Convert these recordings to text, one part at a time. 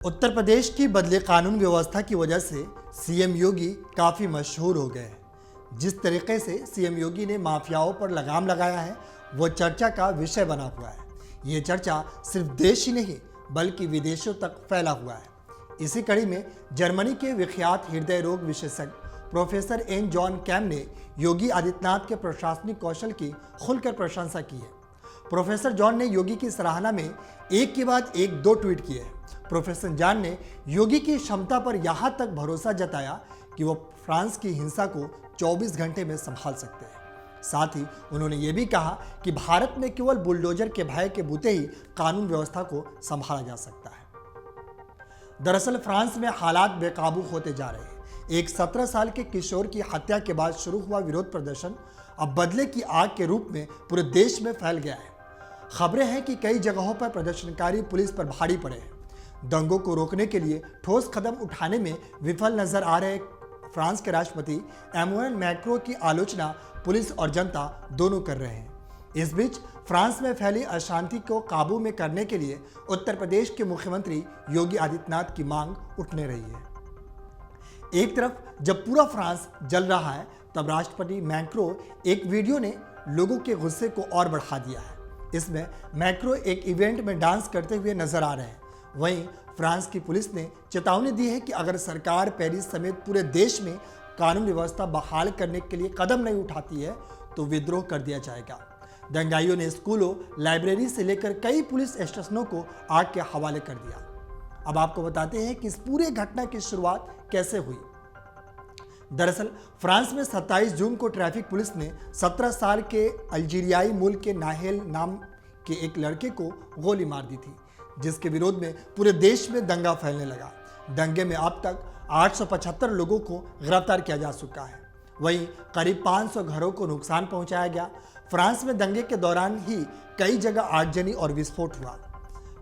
उत्तर प्रदेश की बदले कानून व्यवस्था की वजह से सीएम योगी काफ़ी मशहूर हो गए हैं। जिस तरीके से सीएम योगी ने माफियाओं पर लगाम लगाया है वो चर्चा का विषय बना हुआ है। ये चर्चा सिर्फ देश ही नहीं बल्कि विदेशों तक फैला हुआ है। इसी कड़ी में जर्मनी के विख्यात हृदय रोग विशेषज्ञ प्रोफेसर एन जॉन कैम ने योगी आदित्यनाथ के प्रशासनिक कौशल की खुलकर प्रशंसा की है। प्रोफेसर जॉन ने योगी की सराहना में एक के बाद एक दो ट्वीट किए हैं। प्रोफेसर जॉन ने योगी की क्षमता पर यहाँ तक भरोसा जताया कि वो फ्रांस की हिंसा को 24 घंटे में संभाल सकते हैं। साथ ही उन्होंने ये भी कहा कि भारत में केवल बुलडोजर के भय के बूते ही कानून व्यवस्था को संभाला जा सकता है। दरअसल फ्रांस में हालात बेकाबू होते जा रहे हैं। एक 17 साल के किशोर की हत्या के बाद शुरू हुआ विरोध प्रदर्शन अब बदले की आग के रूप में पूरे देश में फैल गया है। खबरें हैं कि कई जगहों पर प्रदर्शनकारी पुलिस पर भारी पड़े हैं। दंगों को रोकने के लिए ठोस कदम उठाने में विफल नजर आ रहे फ्रांस के राष्ट्रपति एमैनुएल मैक्रों की आलोचना पुलिस और जनता दोनों कर रहे हैं। इस बीच फ्रांस में फैली अशांति को काबू में करने के लिए उत्तर प्रदेश के मुख्यमंत्री योगी आदित्यनाथ की मांग उठने रही है। एक तरफ जब पूरा फ्रांस जल रहा है तब राष्ट्रपति मैक्रों एक वीडियो ने लोगों के गुस्से को और बढ़ा दिया है। इसमें मैक्रों एक इवेंट में डांस करते हुए नजर आ रहे हैं। वहीं फ्रांस की पुलिस ने चेतावनी दी है कि अगर सरकार पेरिस समेत पूरे देश में कानून व्यवस्था बहाल करने के लिए कदम नहीं उठाती है तो विद्रोह कर दिया जाएगा। दंगाइयों ने स्कूलों, लाइब्रेरी से लेकर कई पुलिस स्टेशनों को आग के हवाले कर दिया। अब आपको बताते हैं कि इस पूरे घटना की शुरुआत कैसे हुई। दरअसल फ्रांस में 27 जून को ट्रैफिक पुलिस ने 17 साल के अल्जीरियाई मूल के नाहेल नाम के एक लड़के को गोली मार दी थी, जिसके विरोध में पूरे देश में दंगा फैलने लगा। दंगे में अब तक 875 लोगों को गिरफ्तार किया जा चुका है। वहीं करीब 500 घरों को नुकसान पहुंचाया गया। फ्रांस में दंगे के दौरान ही कई जगह आगजनी और विस्फोट हुआ।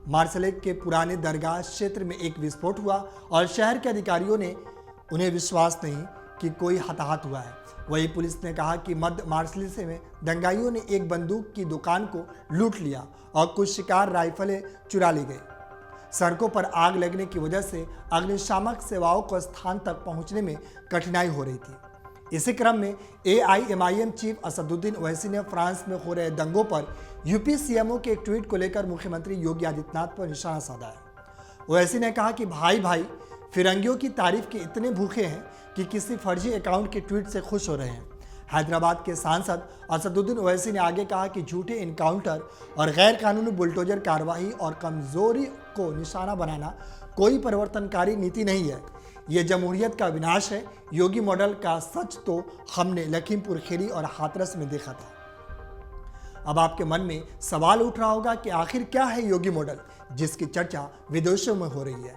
मार्सेले के पुराने दरगाह क्षेत्र में एक विस्फोट हुआ और शहर के अधिकारियों ने उन्हें विश्वास नहीं कि कोई हताहत हुआ है। वहीं पुलिस ने कहा कि मध्य मार्सेले में दंगाइयों ने एक बंदूक की दुकान को लूट लिया और कुछ शिकार राइफलें चुरा ली गई। सड़कों पर आग लगने की वजह से अग्निशामक सेवाओं को स्थान तक पहुंचने में कठिनाई हो रही थी। इसी क्रम में AIMIM चीफ असदुद्दीन ओवैसी ने फ्रांस में हो रहे दंगों पर यूपी सीएमओ के एक ट्वीट को लेकर मुख्यमंत्री योगी आदित्यनाथ पर निशाना साधा है। ओवैसी ने कहा कि भाई भाई फिरंगियों की तारीफ के इतने भूखे हैं कि किसी फर्जी अकाउंट के ट्वीट से खुश हो रहे हैं। हैदराबाद के सांसद असदुद्दीन ओवैसी ने आगे कहा कि झूठे इनकाउंटर और गैर कानूनी बुलडोजर कार्रवाई और कमजोरी को निशाना बनाना कोई परिवर्तनकारी नीति नहीं है। यह जमहूरियत का विनाश है। योगी मॉडल का सच तो हमने लखीमपुर खीरी और हाथरस में देखा था। अब आपके मन में सवाल उठ रहा होगा कि आखिर क्या है योगी मॉडल, जिसकी चर्चा विदेशों में हो रही है।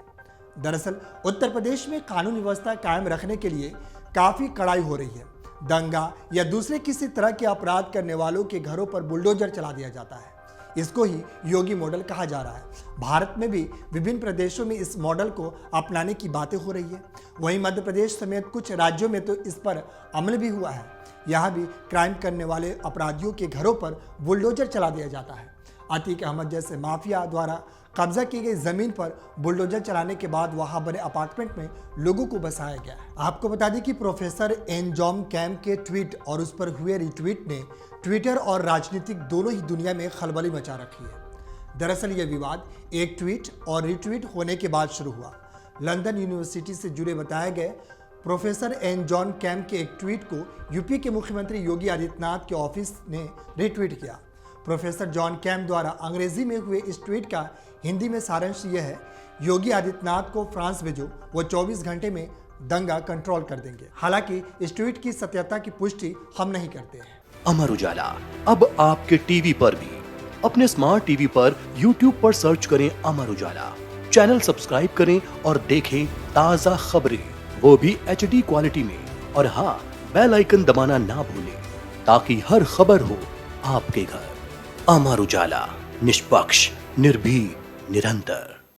दरअसल उत्तर प्रदेश में कानून व्यवस्था कायम रखने के लिए काफी कड़ाई हो रही है। दंगा या दूसरे किसी तरह के अपराध करने वालों के घरों पर बुलडोजर चला दिया जाता है। इसको ही योगी मॉडल कहा जा रहा है। भारत में भी विभिन्न प्रदेशों में इस मॉडल को अपनाने की बातें हो रही है। वहीं मध्य प्रदेश समेत कुछ राज्यों में तो इस पर अमल भी हुआ है। यहाँ भी क्राइम करने वाले अपराधियों के घरों पर बुलडोजर चला दिया जाता है। अतीक अहमद जैसे माफिया द्वारा कब्जा की गई जमीन पर बुलडोजर चलाने के बाद वहां बने अपार्टमेंट में लोगों को बसाया गया है। आपको बता दें कि प्रोफेसर एन जॉन कैम के ट्वीट और उस पर हुए रिट्वीट ने ट्विटर और राजनीतिक दोनों ही दुनिया में खलबली मचा रखी है। दरअसल यह विवाद एक ट्वीट और रिट्वीट होने के बाद शुरू हुआ। लंदन यूनिवर्सिटी से जुड़े बताए गए प्रोफेसर एन जॉन कैम के एक ट्वीट को यूपी के मुख्यमंत्री योगी आदित्यनाथ के ऑफिस ने रिट्वीट किया। प्रोफेसर जॉन कैम द्वारा अंग्रेजी में हुए इस ट्वीट का हिंदी में सारांश यह है: योगी आदित्यनाथ को फ्रांस भेजो, वो 24 घंटे में दंगा कंट्रोल कर देंगे। हालांकि इस ट्वीट की सत्यता की पुष्टि हम नहीं करते हैं। अमर उजाला अब आपके टीवी पर भी। अपने स्मार्ट टीवी पर YouTube पर सर्च करें अमर उजाला, चैनल सब्सक्राइब करें और देखें ताज़ा खबरें, वो भी HD क्वालिटी में। और हाँ, बेल आइकन दबाना ना भूलें ताकि हर खबर हो आपके घर। अमर उजाला, निष्पक्ष, निर्भीक, निरंतर।